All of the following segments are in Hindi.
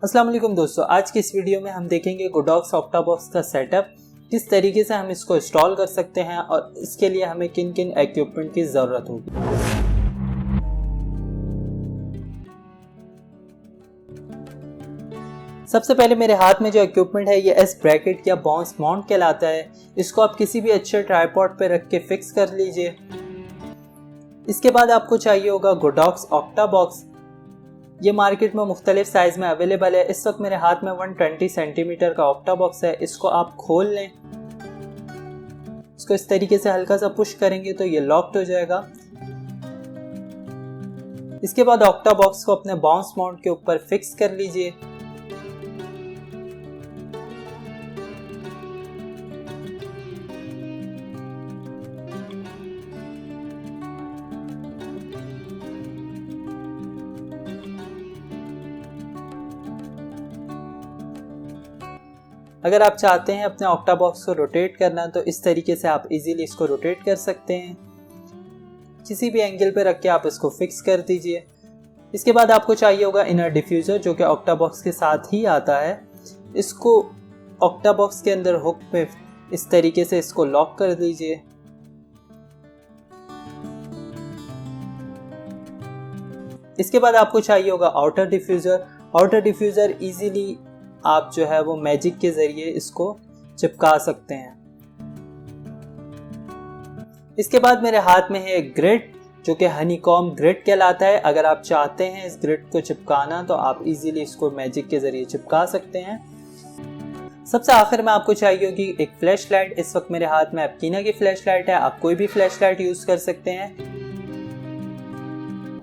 अस्सलाम वालेकुम दोस्तों, आज की इस वीडियो में हम देखेंगे गोडॉक्स ऑक्टाबॉक्स का सेटअप, किस तरीके से हम इसको इंस्टॉल कर सकते हैं और इसके लिए हमें किन किन इक्विपमेंट की ज़रूरत होगी। सबसे पहले मेरे हाथ में जो इक्विपमेंट है ये एस ब्रैकेट या बाउंस माउंट कहलाता है। इसको आप किसी भी अच्छे ट्राइपॉड पे रख के फिक्स कर लीजिए। इसके बाद आपको चाहिए होगा गोडॉक्स ऑक्टाबॉक्स। ये मार्केट में मुख्तलिफ साइज़ में अवेलेबल है। इस वक्त मेरे हाथ में 120 सेंटीमीटर का ऑक्टाबॉक्स है। इसको आप खोल लें, इसको इस तरीके से हल्का सा पुश करेंगे तो ये लॉक्ड हो जाएगा। इसके बाद ऑक्टाबॉक्स को अपने बाउंस माउंट के ऊपर फिक्स कर लीजिए। अगर आप चाहते हैं अपने ऑक्टाबॉक्स को रोटेट करना तो इस तरीके से आप इजीली इसको रोटेट कर सकते हैं। किसी भी एंगल पे रख के आप इसको फिक्स कर दीजिए। इसके बाद आपको चाहिए होगा इनर डिफ्यूज़र, जो कि ऑक्टाबॉक्स के साथ ही आता है। इसको ऑक्टाबॉक्स के अंदर हुक पे इस तरीके से इसको लॉक कर दीजिए। इसके बाद आपको चाहिए होगा outer diffuser. Outer diffuser easily आप जो है वो मैजिक के ज़रिए इसको चिपका सकते हैं। इसके बाद मेरे हाथ में है एक ग्रिड, जो कि हनीकॉम्ब ग्रिड कहलाता है। अगर आप चाहते हैं इस ग्रिड को चिपकाना तो आप इजीली इसको मैजिक के ज़रिए चिपका सकते हैं। सबसे आखिर में आपको चाहिए होगी एक फ्लैश लाइट। इस वक्त मेरे हाथ में एप्कीना की फ्लैश लाइट है, आप कोई भी फ्लैश लाइट यूज़ कर सकते हैं।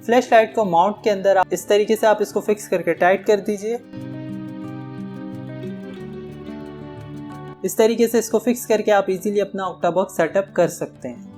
फ्लैश लाइट को माउंट के अंदर इस तरीके से आप इसको फिक्स करके टाइट कर दीजिए। इस तरीके से इसको फिक्स करके आप इजीली अपना ऑक्टाबॉक्स सेटअप कर सकते हैं।